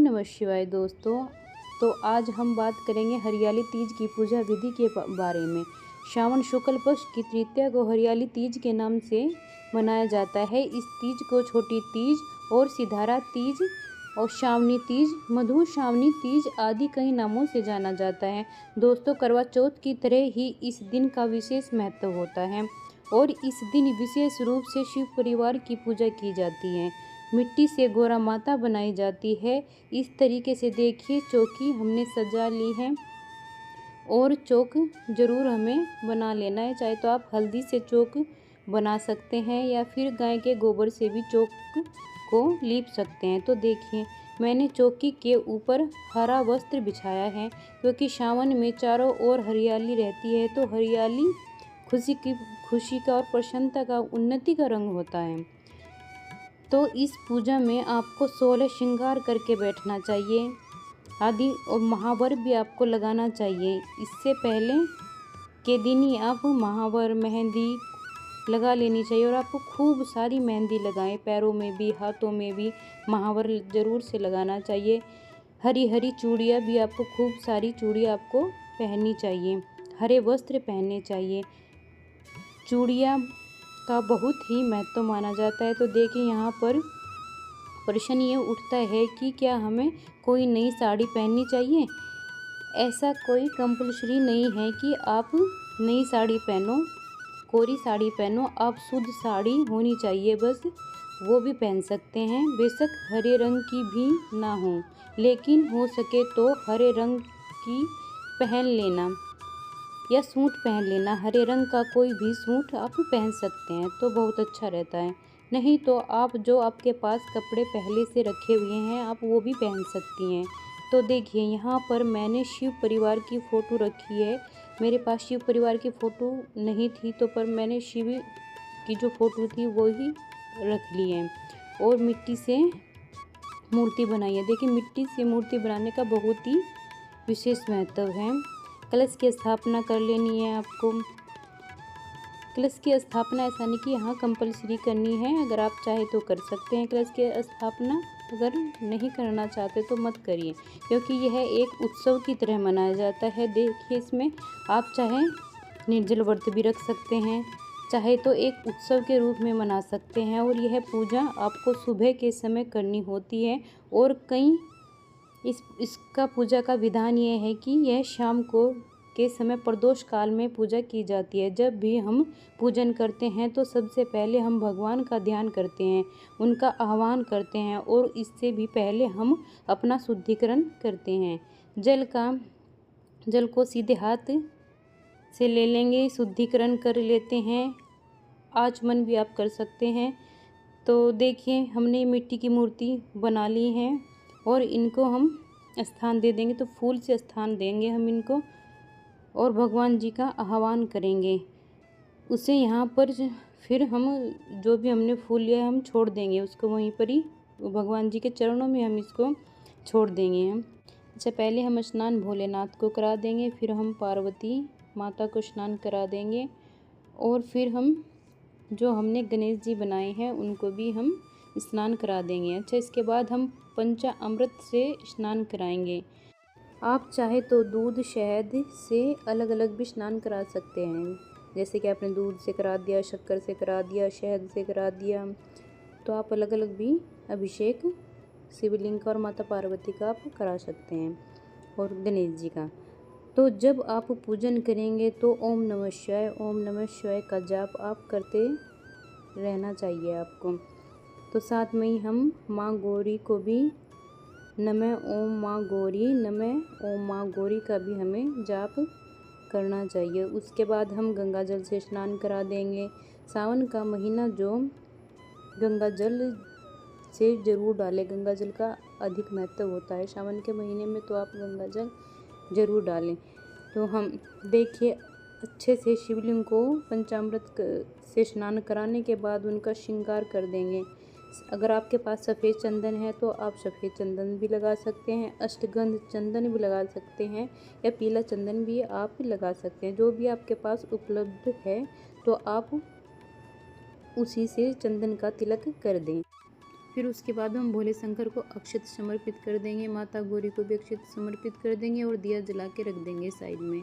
नमः शिवाय दोस्तों। तो आज हम बात करेंगे हरियाली तीज की पूजा विधि के बारे में। श्रावण शुक्ल पक्ष की तृतीया को हरियाली तीज के नाम से मनाया जाता है। इस तीज को छोटी तीज और सिधारा तीज और श्रावणी तीज, मधु श्रावणी तीज आदि कई नामों से जाना जाता है। दोस्तों, करवा चौथ की तरह ही इस दिन का विशेष महत्व होता है और इस दिन विशेष रूप से शिव परिवार की पूजा की जाती है। मिट्टी से गौरा माता बनाई जाती है। इस तरीके से देखिए, चौकी हमने सजा ली है और चौक ज़रूर हमें बना लेना है। चाहे तो आप हल्दी से चौक बना सकते हैं या फिर गाय के गोबर से भी चौक को लीप सकते हैं। तो देखिए, मैंने चौकी के ऊपर हरा वस्त्र बिछाया है क्योंकि सावन में चारों ओर हरियाली रहती है। तो हरियाली खुशी का और प्रसन्नता का, उन्नति का रंग होता है। तो इस पूजा में आपको 16 श्रृंगार करके बैठना चाहिए आदि और महावर भी आपको लगाना चाहिए। इससे पहले के दिन ही आप महावर मेहंदी लगा लेनी चाहिए और आपको खूब सारी मेहंदी लगाएं। पैरों में भी, हाथों में भी महावर ज़रूर से लगाना चाहिए। हरी हरी चूड़ियाँ भी आपको, खूब सारी चूड़ियाँ आपको पहननी चाहिए। हरे वस्त्र पहनने चाहिए। चूड़ियाँ का बहुत ही महत्व माना जाता है। तो देखिए, यहाँ पर प्रश्न ये उठता है कि क्या हमें कोई नई साड़ी पहननी चाहिए। ऐसा कोई कंपल्सरी नहीं है कि आप नई साड़ी पहनो, कोरी साड़ी पहनो। आप शुद्ध साड़ी होनी चाहिए, बस वो भी पहन सकते हैं। बेशक हरे रंग की भी ना हो, लेकिन हो सके तो हरे रंग की पहन लेना या सूट पहन लेना। हरे रंग का कोई भी सूट आप पहन सकते हैं तो बहुत अच्छा रहता है। नहीं तो आप जो आपके पास कपड़े पहले से रखे हुए हैं, आप वो भी पहन सकती हैं। तो देखिए, यहाँ पर मैंने शिव परिवार की फ़ोटो रखी है। मेरे पास शिव परिवार की फ़ोटो नहीं थी तो पर मैंने शिव की जो फ़ोटो थी वो ही रख ली है और मिट्टी से मूर्ति बनाई है। देखिए, मिट्टी से मूर्ति बनाने का बहुत ही विशेष महत्व है। कलश की स्थापना कर लेनी है आपको। कलश की स्थापना ऐसा नहीं कि यहाँ कंपलसरी करनी है, अगर आप चाहे तो कर सकते हैं कलश की स्थापना। अगर नहीं करना चाहते तो मत करिए, क्योंकि यह एक उत्सव की तरह मनाया जाता है। देखिए, इसमें आप चाहे निर्जल व्रत भी रख सकते हैं, चाहे तो एक उत्सव के रूप में मना सकते हैं। और यह पूजा आपको सुबह के समय करनी होती है और कई इसका पूजा का विधान ये है कि यह शाम को के समय प्रदोष काल में पूजा की जाती है। जब भी हम पूजन करते हैं तो सबसे पहले हम भगवान का ध्यान करते हैं, उनका आह्वान करते हैं और इससे भी पहले हम अपना शुद्धिकरण करते हैं। जल को सीधे हाथ से ले लेंगे, शुद्धिकरण कर लेते हैं। आचमन भी आप कर सकते हैं। तो देखिए, हमने मिट्टी की मूर्ति बना ली है और इनको हम स्थान दे देंगे। तो फूल से स्थान देंगे हम इनको और भगवान जी का आह्वान करेंगे। उसे यहाँ पर फिर हम जो भी हमने फूल लिया है हम छोड़ देंगे उसको वहीं पर ही, भगवान जी के चरणों में हम इसको छोड़ देंगे हम। अच्छा, पहले हम स्नान भोलेनाथ को करा देंगे, फिर हम पार्वती माता को स्नान करा देंगे और फिर हम जो हमने गणेश जी बनाए हैं उनको भी हम स्नान करा देंगे। अच्छा, इसके बाद हम पंचामृत से स्नान कराएंगे। आप चाहे तो दूध शहद से अलग अलग भी स्नान करा सकते हैं। जैसे कि आपने दूध से करा दिया, शक्कर से करा दिया, शहद से करा दिया, तो आप अलग अलग भी अभिषेक शिवलिंग का और माता पार्वती का आप करा सकते हैं और गणेश जी का। तो जब आप पूजन करेंगे तो ओम नमः शिवाय का जाप आप करते रहना चाहिए आपको। तो साथ में ही हम माँ गौरी को भी नमः ओम माँ गौरी, नमः ओम माँ गौरी का भी हमें जाप करना चाहिए। उसके बाद हम गंगा जल से स्नान करा देंगे। सावन का महीना जो गंगा जल से ज़रूर डालें। गंगा जल का अधिक महत्व होता है सावन के महीने में, तो आप गंगा जल ज़रूर डालें। तो हम देखिए, अच्छे से शिवलिंग को पंचामृत से स्नान कराने के बाद उनका श्रृंगार कर देंगे। अगर आपके पास सफ़ेद चंदन है तो आप सफ़ेद चंदन भी लगा सकते हैं, अष्टगंध चंदन भी लगा सकते हैं या पीला चंदन भी आप लगा सकते हैं। जो भी आपके पास उपलब्ध है तो आप उसी से चंदन का तिलक कर दें। फिर उसके बाद हम भोले शंकर को अक्षत समर्पित कर देंगे, माता गौरी को भी अक्षत समर्पित कर देंगे और दिया जला के रख देंगे साइड में।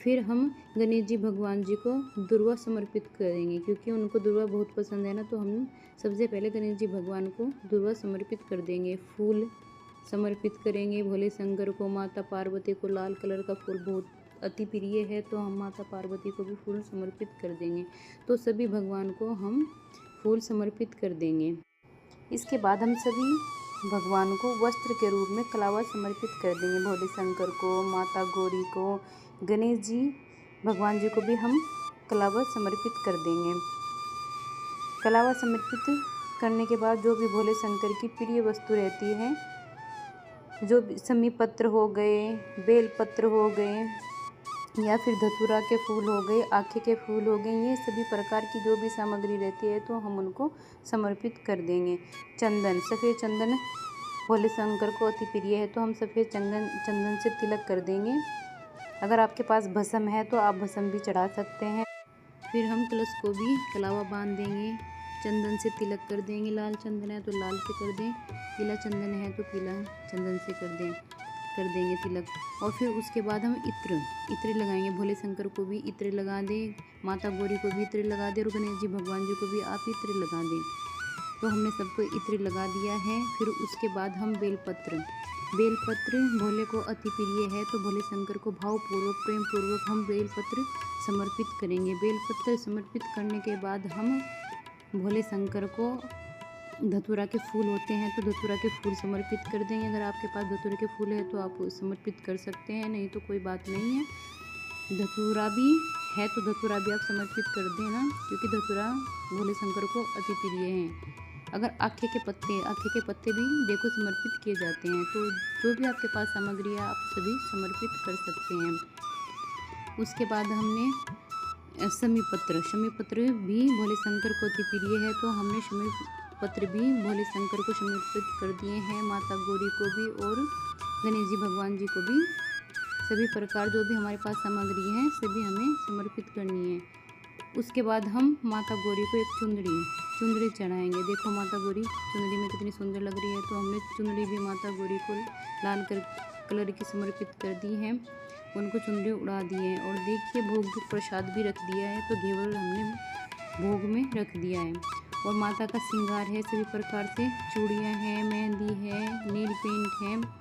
फिर हम गणेश जी भगवान जी को दुर्वा समर्पित करेंगे, क्योंकि उनको दुर्वा बहुत पसंद है ना, तो हम सबसे पहले गणेश जी भगवान को दुर्वा समर्पित कर देंगे। फूल समर्पित करेंगे भोले शंकर को। माता पार्वती को लाल कलर का फूल बहुत अति प्रिय है, तो हम माता पार्वती को भी फूल समर्पित कर देंगे। तो सभी भगवान को हम फूल समर्पित कर देंगे। इसके बाद हम सभी भगवान को वस्त्र के रूप में कलावा समर्पित कर देंगे। भोले शंकर को, माता गौरी को, गणेश जी भगवान जी को भी हम कलावा समर्पित कर देंगे। कलावा समर्पित करने के बाद जो भी भोले शंकर की प्रिय वस्तु रहती है, जो समी पत्र हो गए, बेल पत्र हो गए, या फिर धतूरा के फूल हो गए, आखे के फूल हो गए, ये सभी प्रकार की जो भी सामग्री रहती है तो हम उनको समर्पित कर देंगे। चंदन, सफ़ेद चंदन भोले शंकर को अति प्रिय है, तो हम सफ़ेद चंदन से तिलक कर देंगे। अगर आपके पास भस्म है तो आप भस्म भी चढ़ा सकते हैं। फिर हम कलश को भी कलावा बांध देंगे, चंदन से तिलक कर देंगे। लाल चंदन है तो लाल से कर दें, पीला चंदन है तो पीला चंदन से कर देंगे तिलक। और फिर उसके बाद हम इत्र लगाएंगे। भोले शंकर को भी इत्र लगा दें, माता गौरी को भी इत्र लगा दें और गणेश जी भगवान जी को भी आप इत्र लगा दें। तो हमने सबको इत्र लगा दिया है। फिर उसके बाद हम बेलपत्र भोले को अति प्रिय है, तो भोले शंकर को भावपूर्वक, प्रेम पूर्वक हम बेलपत्र समर्पित करेंगे। बेलपत्र समर्पित करने के बाद हम भोले शंकर को धतूरा के फूल होते हैं तो धतूरा के फूल समर्पित कर देंगे। अगर आपके पास धतूरा के फूल है तो आप समर्पित कर सकते हैं, नहीं तो कोई बात नहीं है। धतूरा भी है तो धतूरा भी आप समर्पित कर देना, क्योंकि धतूरा भोले शंकर को अति प्रिय है। अगर आखे के पत्ते भी देखो समर्पित किए जाते हैं, तो जो भी आपके पास सामग्री है आप सभी समर्पित कर सकते हैं। उसके बाद हमने शमी पत्र भी भोले शंकर को अति प्रिय है, तो हमने शमी पत्र भी भोले शंकर को समर्पित कर दिए हैं, माता गौरी को भी और गणेश जी भगवान जी को भी। सभी प्रकार जो भी हमारे पास सामग्री है सभी हमें समर्पित करनी है। उसके बाद हम माता गौरी को एक चुंदड़ी चढ़ाएंगे। देखो माता गौरी चुंदड़ी में कितनी सुंदर लग रही है, तो हमने चुंदड़ी भी माता गौरी को लाल कलर की समर्पित कर दी है, उनको चुंदड़ी उड़ा दी है। और देखिए भोग प्रसाद भी रख दिया है, तो घेवर हमने भोग में रख दिया है। और माता का श्रृंगार है सभी प्रकार से, चूड़ियाँ हैं, मेहंदी है, नील पेंट है,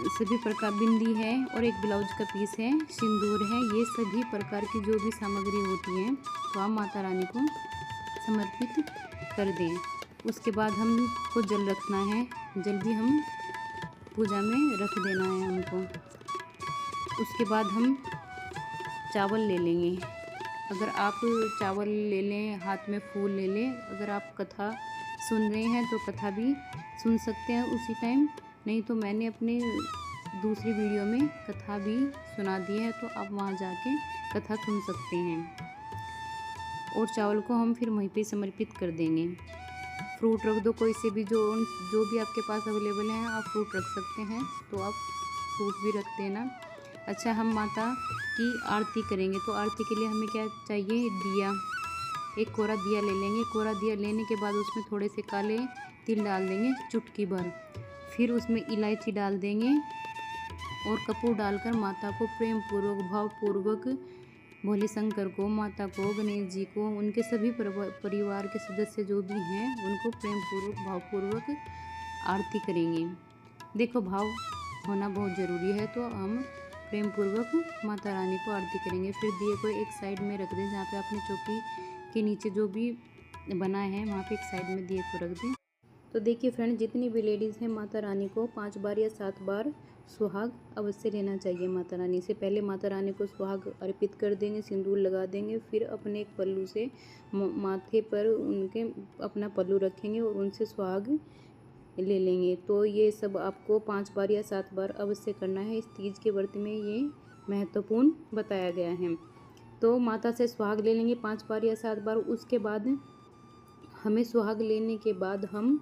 सभी प्रकार बिंदी है और एक ब्लाउज का पीस है, सिंदूर है। ये सभी प्रकार की जो भी सामग्री होती है तो आप माता रानी को समर्पित कर दें। उसके बाद हमको जल रखना है, जल भी हम पूजा में रख देना है हमको। उसके बाद हम चावल ले लेंगे। अगर आप चावल ले लें, हाथ में फूल ले लें। अगर आप कथा सुन रहे हैं तो कथा भी सुन सकते हैं उसी टाइम, नहीं तो मैंने अपने दूसरी वीडियो में कथा भी सुना दी है, तो आप वहाँ जाके कथा सुन सकते हैं। और चावल को हम फिर वहीं पे समर्पित कर देंगे। फ्रूट रख दो, कोई से भी जो भी आपके पास अवेलेबल है आप फ्रूट रख सकते हैं, तो आप फ्रूट भी रख देना। अच्छा, हम माता की आरती करेंगे, तो आरती के लिए हमें क्या चाहिए, दिया। एक कोरा दिया ले लेंगे। कोरा दिया लेने के बाद उसमें थोड़े से काले तिल डाल देंगे, चुटकी भर। फिर उसमें इलायची डाल देंगे और कपूर डालकर माता को प्रेम पूर्वक, भावपूर्वक, भोले शंकर को, माता को, गणेश जी को, उनके सभी परिवार के सदस्य जो भी हैं उनको प्रेम पूर्वक, भावपूर्वक आरती करेंगे। देखो भाव होना बहुत ज़रूरी है, तो हम प्रेम पूर्वक माता रानी को आरती करेंगे। फिर दिए को एक साइड में रख दें, जहाँ पे आपने चौकी के नीचे जो भी बना है वहाँ पे एक साइड में दिए को रख दें। तो देखिए फ्रेंड, जितनी भी लेडीज़ हैं माता रानी को 5 बार या 7 बार सुहाग अवश्य लेना चाहिए माता रानी से। पहले माता रानी को सुहाग अर्पित कर देंगे, सिंदूर लगा देंगे, फिर अपने एक पल्लू से माथे पर उनके अपना पल्लू रखेंगे और उनसे सुहाग ले लेंगे। तो ये सब आपको 5 बार या 7 बार अवश्य करना है। इस तीज के व्रत में ये महत्वपूर्ण बताया गया है। तो माता से सुहाग ले लेंगे 5 बार या 7 बार। उसके बाद हमें सुहाग लेने के बाद हम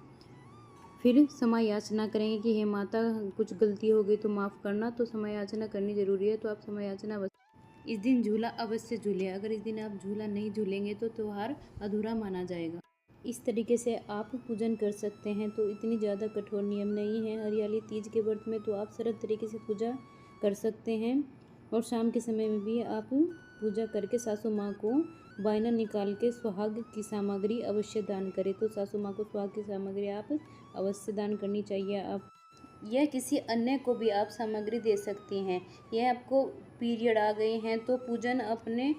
फिर क्षमा याचना करेंगे कि हे माता, कुछ गलती हो गई तो माफ़ करना। तो क्षमा याचना करनी ज़रूरी है, तो आप क्षमा याचना इस दिन झूला अवश्य झूलें। अगर इस दिन आप झूला नहीं झूलेंगे तो त्यौहार अधूरा माना जाएगा। इस तरीके से आप पूजन कर सकते हैं। तो इतनी ज़्यादा कठोर नियम नहीं है हरियाली तीज के व्रत में, तो आप सरल तरीके से पूजा कर सकते हैं। और शाम के समय में भी आप पूजा करके सासू माँ को वायना निकाल के सुहाग की सामग्री अवश्य दान करें। तो सासू माँ को सुहाग की सामग्री आप अवश्य दान करनी चाहिए। आप या किसी अन्य को भी आप सामग्री दे सकती हैं। यह आपको पीरियड आ गए हैं तो पूजन अपने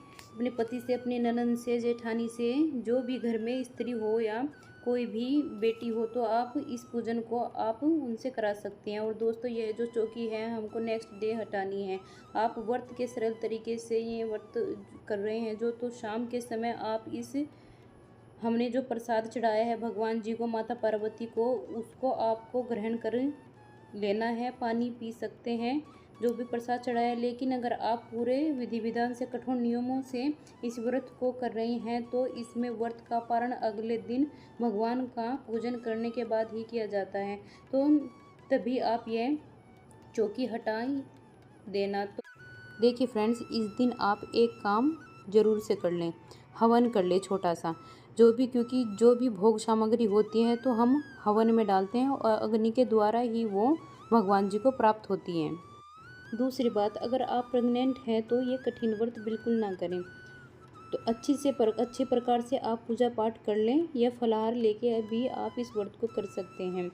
पति से, अपने ननद से, जेठानी से, जो भी घर में स्त्री हो या कोई भी बेटी हो, तो आप इस पूजन को आप उनसे करा सकती हैं। और दोस्तों, ये जो चौकी है हमको नेक्स्ट डे हटानी है। आप व्रत के सरल तरीके से ये व्रत कर रहे हैं जो, तो शाम के समय आप हमने जो प्रसाद चढ़ाया है भगवान जी को, माता पार्वती को, उसको आपको ग्रहण कर लेना है। पानी पी सकते हैं जो भी प्रसाद चढ़ाया है। लेकिन अगर आप पूरे विधि विधान से, कठोर नियमों से इस व्रत को कर रही हैं तो इसमें व्रत का पारण अगले दिन भगवान का पूजन करने के बाद ही किया जाता है। तो तभी आप ये चौकी हटा देना। तो देखिए फ्रेंड्स, इस दिन आप एक काम ज़रूर से कर लें, हवन कर ले छोटा सा, जो भी, क्योंकि जो भी भोग सामग्री होती है तो हम हवन में डालते हैं और अग्नि के द्वारा ही वो भगवान जी को प्राप्त होती हैं। दूसरी बात, अगर आप प्रेग्नेंट हैं तो ये कठिन व्रत बिल्कुल ना करें। तो अच्छे प्रकार से आप पूजा पाठ कर लें या फलाहार लेके भी आप इस व्रत को कर सकते हैं।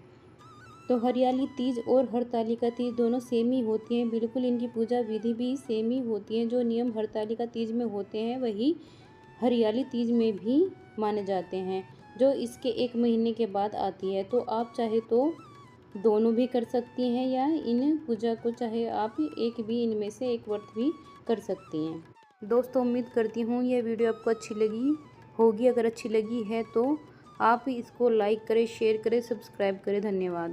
तो हरियाली तीज और हरतालिका तीज दोनों सेम ही होती हैं, बिल्कुल इनकी पूजा विधि भी सेम ही होती हैं। जो नियम हरतालिका तीज में होते हैं वही हरियाली तीज में भी माने जाते हैं, जो इसके 1 महीने के बाद आती है। तो आप चाहे तो दोनों भी कर सकती हैं या इन पूजा को चाहे आप एक भी इनमें से एक व्रत भी कर सकती हैं। दोस्तों, उम्मीद करती हूँ यह वीडियो आपको अच्छी लगी होगी। अगर अच्छी लगी है तो आप इसको लाइक करें, शेयर करें, सब्सक्राइब करें। धन्यवाद।